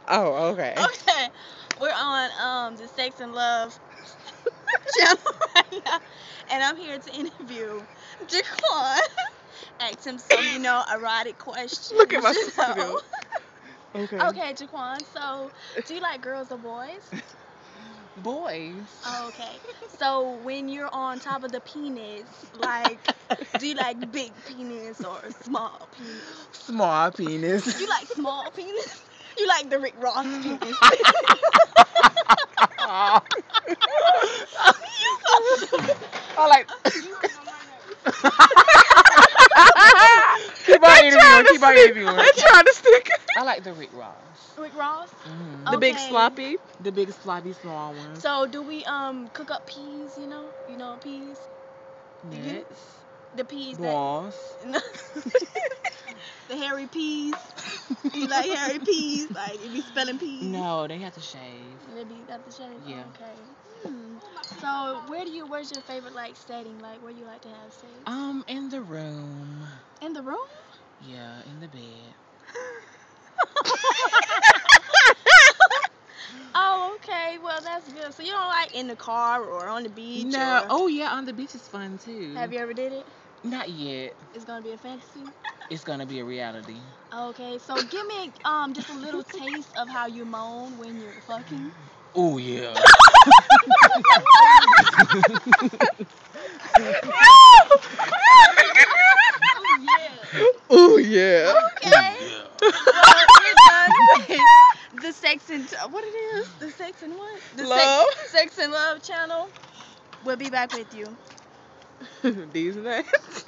Oh, okay. Okay, we're on the Sex and Love channel right now, and I'm here to interview Jaquan. Ask him some, erotic questions. Look at my you sister. know. Okay. Okay, Jaquan. So, do you like girls or boys? Boys. Oh, okay. So when you're on top of the penis, like, do you like big penis or small penis? Small penis. You like small penis? You like the Rick Ross penis? You so stupid. I like. Keep on interviewing. Keep on interviewing. They're trying to stick. I like the Rick Ross. Rick Ross? The big Okay. sloppy. The big sloppy small ones. So do we cook up peas? You know peas. Nuts. The peas Balls. that. The hairy peas. You like hairy peas? Like if you spelling peas? No, they have to shave. They be got the shave. Yeah. Okay. So where's your favorite like setting? Like where you like to have sex? In the room. In the room? Yeah, in the bed. Oh, okay. Well, that's good. So you don't like in the car or on the beach? No. Or... Oh yeah, on the beach is fun too. Have you ever did it? Not yet. It's gonna be a fantasy. It's gonna be a reality. Okay. So give me just a little taste of how you moan when you're fucking. Oh yeah. Oh yeah. Oh yeah. Okay. Well, we're done with the sex and what it is? The sex and what? The Love. Sex and Love channel. We'll be back with you. These nuts.